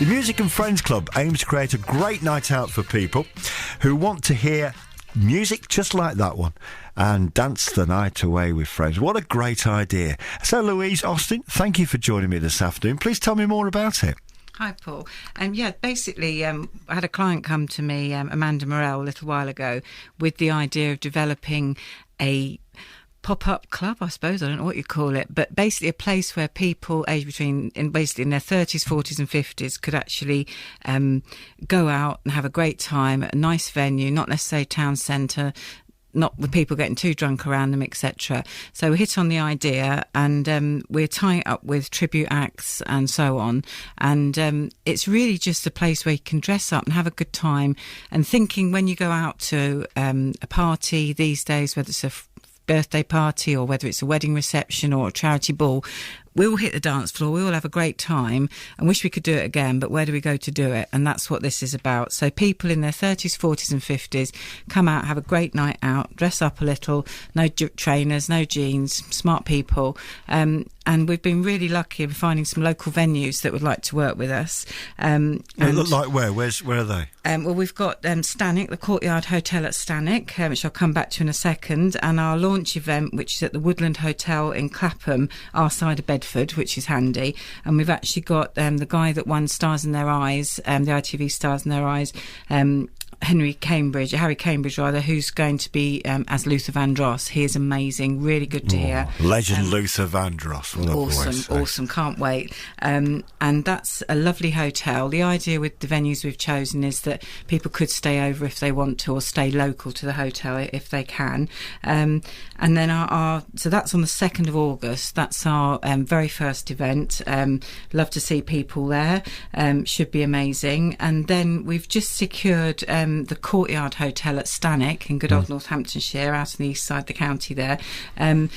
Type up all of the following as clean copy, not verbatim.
The Music and Friends Club aims to create a great night out for people who want to hear music just like that one and dance the night away with friends. What a great idea. So, Louise, Austin, thank you for joining me this afternoon. Please tell me more about it. Hi, Paul. Basically, I had a client come to me, Amanda Morell, a little while ago, with the idea of developing a pop-up club, I suppose. I don't know what you call it, but basically a place where people aged between, in their 30s, 40s and 50s could actually go out and have a great time at a nice venue, not necessarily town centre, not with people getting too drunk around them, etc. So we hit on the idea, and we're tying it up with tribute acts and so on. And it's really just a place where you can dress up and have a good time. And thinking when you go out to a party these days, whether it's a birthday party or whether it's a wedding reception or a charity ball, we all hit the dance floor, we all have a great time and wish we could do it again, but where do we go to do it? And that's what this is about. So people in their 30s, 40s and 50s come out, have a great night out, dress up a little, no trainers, no jeans, smart people. And we've been really lucky in finding some local venues that would like to work with us. Like where? Where are they? Well, we've got Stanek, the Courtyard Hotel at Stanek, which I'll come back to in a second, and our launch event, which is at the Woodland Hotel in Clapham, our side of Bedford, which is handy. And we've actually got the guy that won Stars in Their Eyes, the ITV Stars in Their Eyes, Harry Cambridge, who's going to be as Luther Vandross. He is amazing, really good to hear. Legend Luther Vandross. Awesome, can't wait. And that's a lovely hotel. The idea with the venues we've chosen is that people could stay over if they want to, or stay local to the hotel if they can. And then so that's on the 2nd of August. That's our very first event. Love to see people there. Should be amazing. And then we've just secured the Courtyard Hotel at Stanek in good old Northamptonshire, out on the east side of the county there. And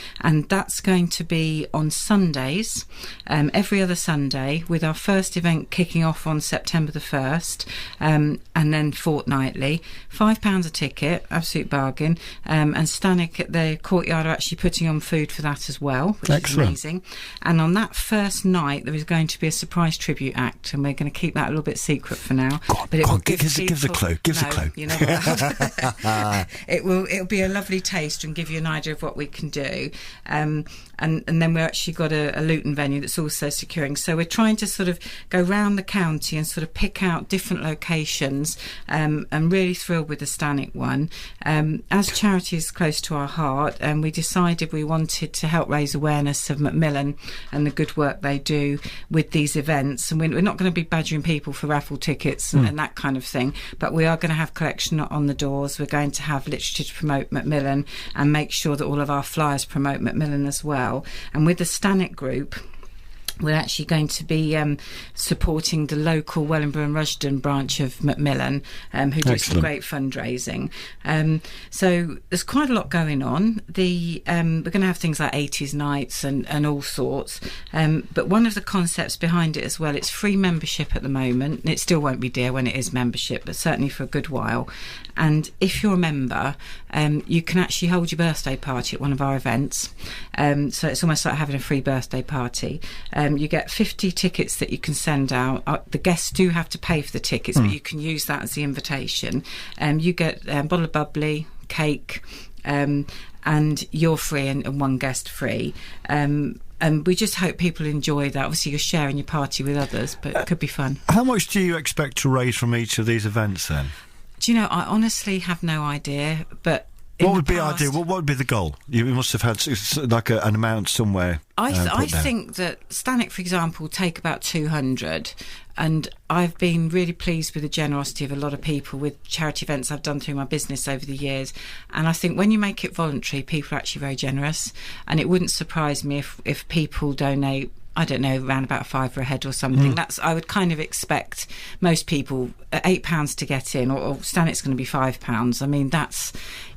that's going to be on Sundays, every other Sunday, with our first event kicking off on September the 1st, and then fortnightly. £5 a ticket, absolute bargain. And Stanek at the Courtyard are actually putting on food for that as well, which is amazing. And on that first night, there is going to be a surprise tribute act, and we're going to keep that a little bit secret for now. Give us a clue. You know what? It'll be a lovely taste and give you an idea of what we can do. And then we've actually got a Luton venue that's also securing. So we're trying to sort of go round the county and sort of pick out different locations. I'm really thrilled with the Stanek one. As charity is close to our heart, and we decided we wanted to help raise awareness of Macmillan and the good work they do with these events. And we're not going to be badgering people for raffle tickets and that kind of thing, but we are going to have collection on the doors. We're going to have literature to promote Macmillan and make sure that all of our flyers promote Macmillan as well. And with the Stanek group, we're actually going to be supporting the local Wellingborough and Rushden branch of Macmillan, who do some great fundraising. So there's quite a lot going on. We're going to have things like 80s nights and all sorts. But one of the concepts behind it as well, it's free membership at the moment. And it still won't be dear when it is membership, but certainly for a good while. And if you're a member, you can actually hold your birthday party at one of our events. So it's almost like having a free birthday party. You get 50 tickets that you can send out. The guests do have to pay for the tickets, but you can use that as the invitation. You get a bottle of bubbly, cake, and you're free and one guest free. And we just hope people enjoy that. Obviously, you're sharing your party with others, but it could be fun. How much do you expect to raise from each of these events then? Do you know, I honestly have no idea, but... What would be ideal? What would be the goal? You must have had like an amount somewhere. I think that Stanek, for example, take about 200, and I've been really pleased with the generosity of a lot of people with charity events I've done through my business over the years. And I think when you make it voluntary, people are actually very generous, and it wouldn't surprise me if people donate, I don't know, around about £5 a head or something. I would kind of expect most people £8 to get in, or Stanek's going to be £5. I mean,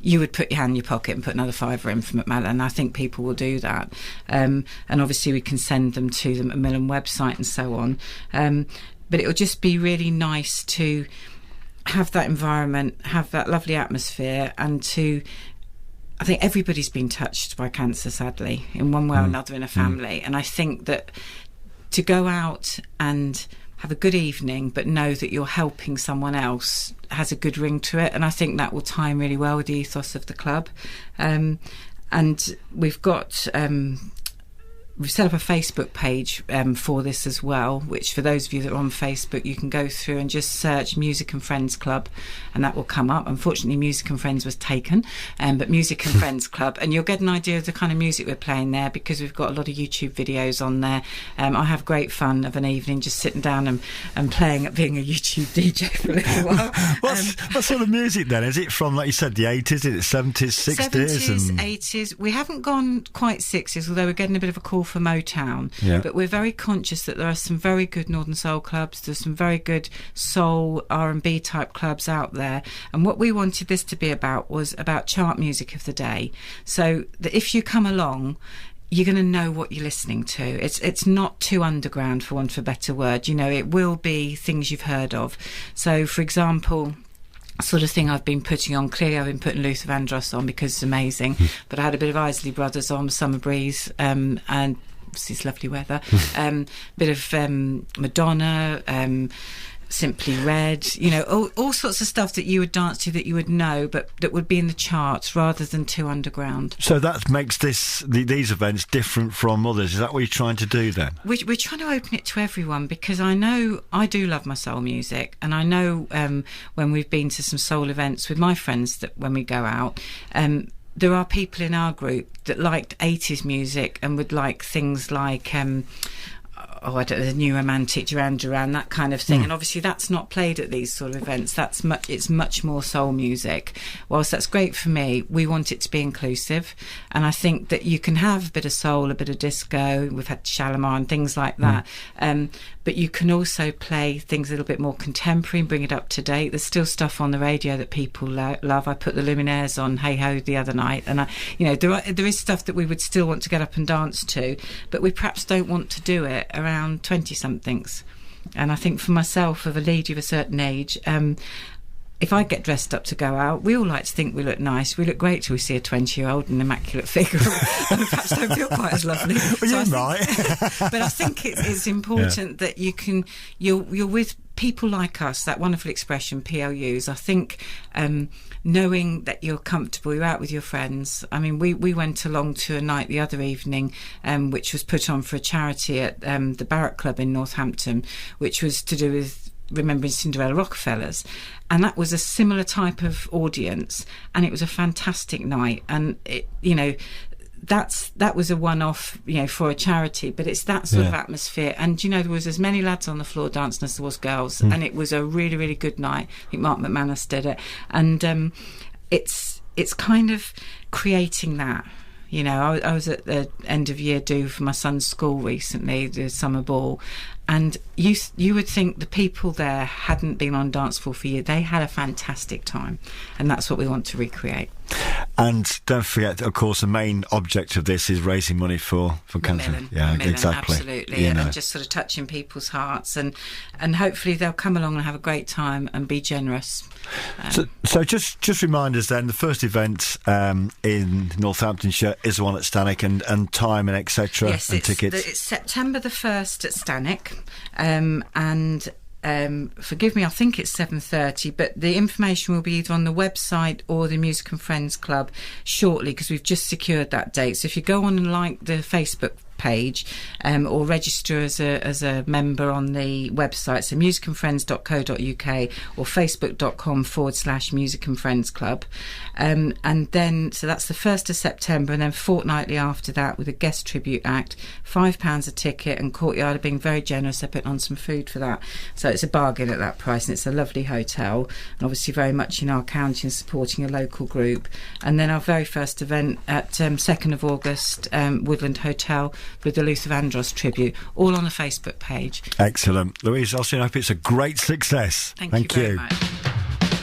you would put your hand in your pocket and put another £5 in for Macmillan. I think people will do that. And obviously we can send them to the Macmillan website and so on. But it'll just be really nice to have that environment, have that lovely atmosphere, and I think everybody's been touched by cancer, sadly, in one way or another in a family. And I think that to go out and have a good evening, but know that you're helping someone else has a good ring to it. And I think that will tie in really well with the ethos of the club. And we've got... we've set up a Facebook page for this as well, which for those of you that are on Facebook, you can go through and just search Music and Friends Club, and that will come up. Unfortunately, Music and Friends was taken, but Music and Friends Club, and you'll get an idea of the kind of music we're playing there, because we've got a lot of YouTube videos on there. I have great fun of an evening just sitting down and playing at being a YouTube DJ for a little while. What sort of music then? Is it from, like you said, the 80s? Is it 70s, 60s? 70s, 80s. We haven't gone quite 60s, although we're getting a bit of a call for Motown, but we're very conscious that there are some very good Northern Soul clubs, there's some very good soul R&B type clubs out there, and what we wanted this to be about was about chart music of the day, so that if you come along, you're going to know what you're listening to. It's not too underground, for want of a better word. You know, it will be things you've heard of. So, for example, sort of thing I've been putting on. Clearly I've been putting Luther Vandross on because it's amazing, but I had a bit of Isley Brothers on, Summer Breeze, and it's lovely weather, bit of Madonna, Simply Red, you know, all sorts of stuff that you would dance to, that you would know, but that would be in the charts rather than too underground. So that makes these events different from others. Is that what you're trying to do then? We're trying to open it to everyone, because I know I do love my soul music, and I know when we've been to some soul events with my friends, that when we go out, there are people in our group that liked 80s music and would like things like I don't know, the New Romantic, Duran Duran, that kind of thing. And obviously that's not played at these sort of events. It's much more soul music. Whilst that's great for me, we want it to be inclusive. And I think that you can have a bit of soul, a bit of disco. We've had Shalimar and things like that. But you can also play things a little bit more contemporary and bring it up to date. There's still stuff on the radio that people love. I put the Luminaires on Hey Ho the other night, and there is stuff that we would still want to get up and dance to, but we perhaps don't want to do it around 20-somethings. And I think for myself, of a lady of a certain age, if I get dressed up to go out, we all like to think we look nice. We look great till we see a 20-year-old in an immaculate figure and perhaps don't feel quite as lovely. Well, you're right. But I think it's important that you're with people like us, that wonderful expression, PLUs. I think knowing that you're comfortable, you're out with your friends. I mean, we went along to a night the other evening, which was put on for a charity at the Barrack Club in Northampton, which was to do with remembering Cinderella Rockefellers, and that was a similar type of audience, and it was a fantastic night. And that was a one-off, for a charity, but it's that sort of atmosphere. And there was as many lads on the floor dancing as there was girls, and it was a really, really good night. I think Mark McManus did it, and it's kind of creating that. I was at the end of year do for my son's school recently, the summer ball, and you would think the people there hadn't been on dance floor for years. They had a fantastic time, and that's what we want to recreate. And don't forget, of course, the main object of this is raising money for cancer. Exactly. Absolutely, and just sort of touching people's hearts, and hopefully they'll come along and have a great time and be generous. So just remind us then, the first event in Northamptonshire is the one at Stanwick, and time and etc. Yes, and tickets. It's September the 1st at Stanwick, and forgive me, I think it's 7:30, but the information will be either on the website or the Music and Friends Club shortly, because we've just secured that date. So if you go on and like the Facebook page, or register as a member on the website, so musicandfriends.co.uk or facebook.com/Music and Friends Club, and then so that's the 1st of September, and then fortnightly after that with a guest tribute act, £5 a ticket, and Courtyard are being very generous. They're putting on some food for that, so it's a bargain at that price, and it's a lovely hotel, and obviously very much in our county and supporting a local group. And then our very first event at 2nd of August, Woodland Hotel, with the Luther Vandross tribute, all on the Facebook page. Excellent. Louise, I hope it's a great success. Thank you very much.